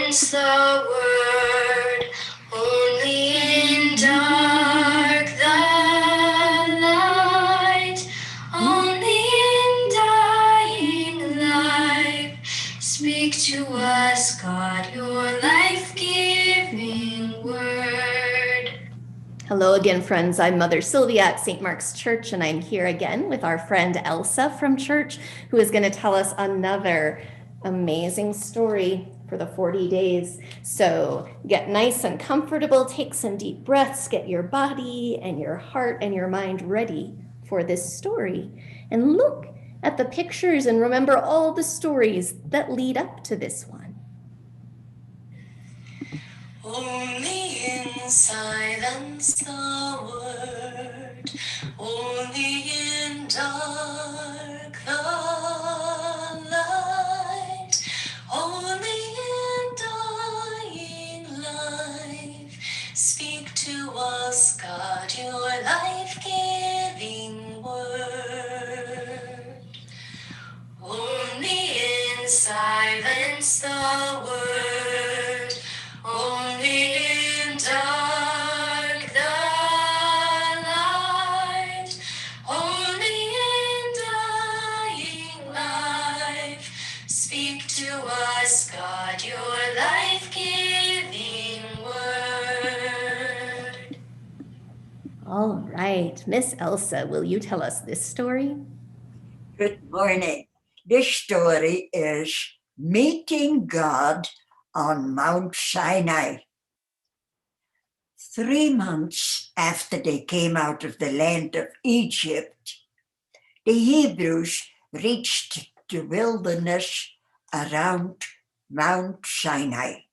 Silence the word, only in dark the light, only in dying life. Speak to us, God, your life-giving word. Hello again, friends. I'm Mother Sylvia at St. Mark's Church, and I'm here again with our friend Elsa from church, who is going to tell us another amazing story for the 40 days. So get nice and comfortable, take some deep breaths, get your body and your heart and your mind ready for this story. And look at the pictures and remember all the stories that lead up to this one. Only in silence the word, only in dark the light, only in dying life. Speak to us, God, your life-giving word. Only in silence the word, only in dark the light, only in dying life. Speak to us, God, your life-giving word. All right, Miss Elsa, will you tell us this story? Good morning. This story is Meeting God on Mount Sinai. 3 months after they came out of the land of Egypt, the Hebrews reached the wilderness around Mount Sinai.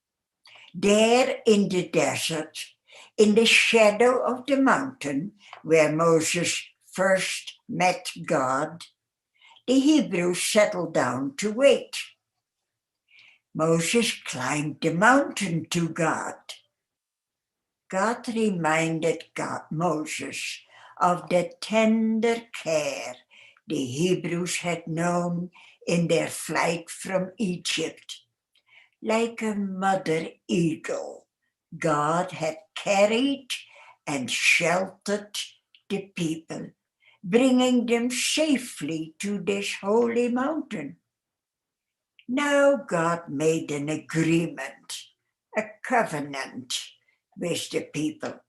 There in the desert, in the shadow of the mountain where Moses first met God, the Hebrews settled down to wait. Moses climbed the mountain to God. God reminded Moses of the tender care the Hebrews had known in their flight from Egypt. Like a mother eagle, God had carried and sheltered the people, bringing them safely to this holy mountain. Now God made an agreement, a covenant with the people.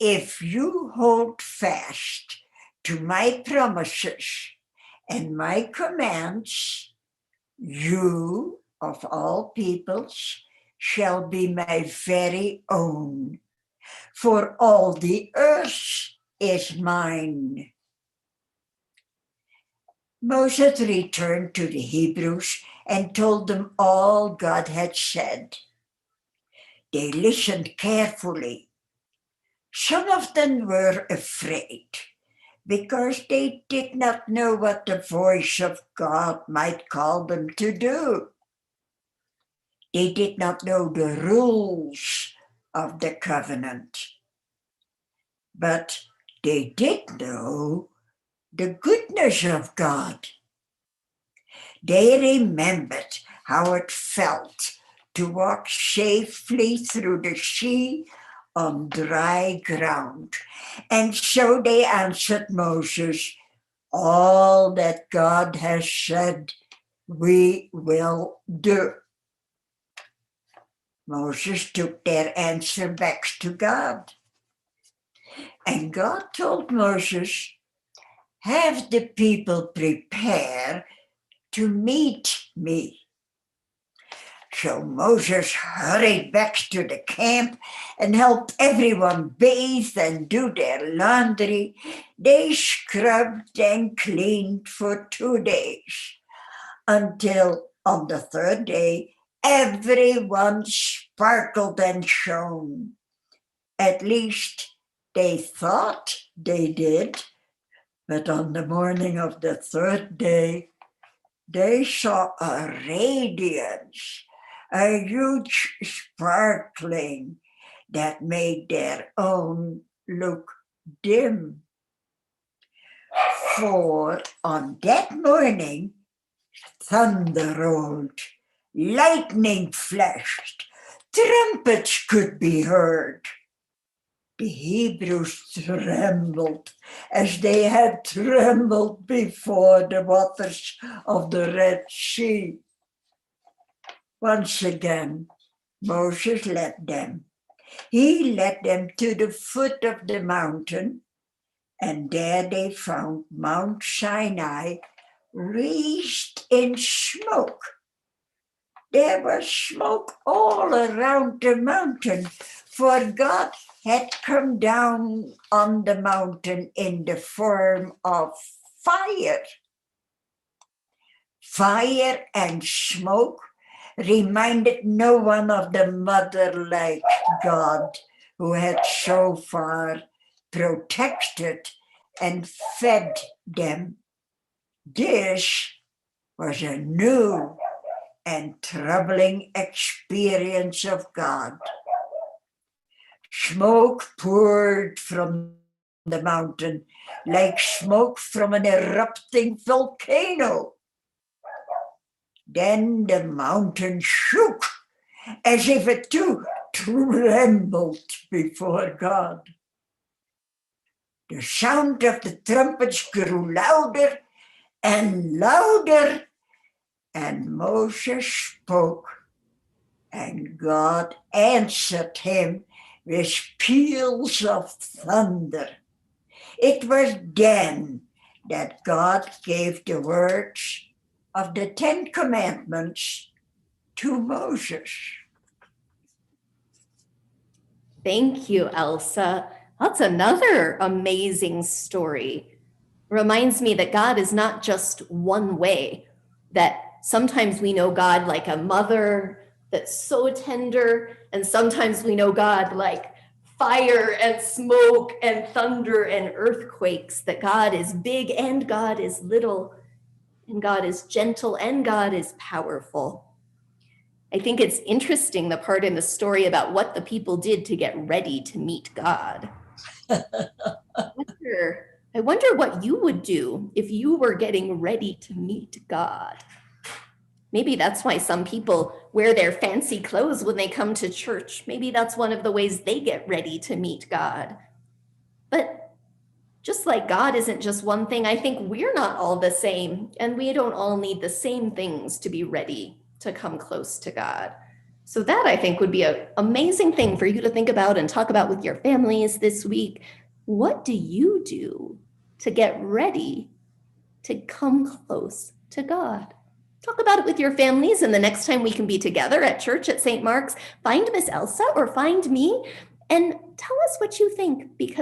If you hold fast to my promises and my commands, you of all peoples shall be my very own, for all the earth is mine. Moses returned to the Hebrews and told them all God had said. They listened carefully. Some of them were afraid because they did not know what the voice of God might call them to do. They did not know the rules of the covenant. But they did know the goodness of God. They remembered how it felt to walk safely through the sea on dry ground. And so they answered Moses, all that God has said, we will do. Moses took their answer back to God. And God told Moses, have the people prepare to meet me. So Moses hurried back to the camp and helped everyone bathe and do their laundry. They scrubbed and cleaned for 2 days until on the 3rd day, everyone sparkled and shone. At least they thought they did, but on the morning of the 3rd day, they saw a radiance, a huge sparkling that made their own look dim. For on that morning, thunder rolled lightning flashed, trumpets could be heard. The Hebrews trembled as they had trembled before the waters of the Red Sea. Once again, Moses led them. He led them to the foot of the mountain, and there they found Mount Sinai wreathed in smoke. There was smoke all around the mountain, for God had come down on the mountain in the form of fire. Fire and smoke reminded no one of the mother-like God who had so far protected and fed them. This was a new and troubling experience of God. Smoke poured from the mountain like smoke from an erupting volcano. Then the mountain shook as if it too trembled before God. The sound of the trumpets grew louder and louder, and Moses spoke, and God answered him with peals of thunder. It was then that God gave the words of the 10 Commandments to Moses. Thank you, Elsa. That's another amazing story. Reminds me that God is not just one way, that sometimes we know God like a mother that's so tender, and sometimes we know God like fire and smoke and thunder and earthquakes, that God is big and God is little, and God is gentle and God is powerful. I think it's interesting, the part in the story about what the people did to get ready to meet God. I wonder what you would do if you were getting ready to meet God. Maybe that's why some people wear their fancy clothes when they come to church. Maybe that's one of the ways they get ready to meet God. But just like God isn't just one thing, I think we're not all the same, and we don't all need the same things to be ready to come close to God. So that, I think, would be an amazing thing for you to think about and talk about with your families this week. What do you do to get ready to come close to God? Talk about it with your families, and the next time we can be together at church at St. Mark's, find Miss Elsa or find me and tell us what you think, because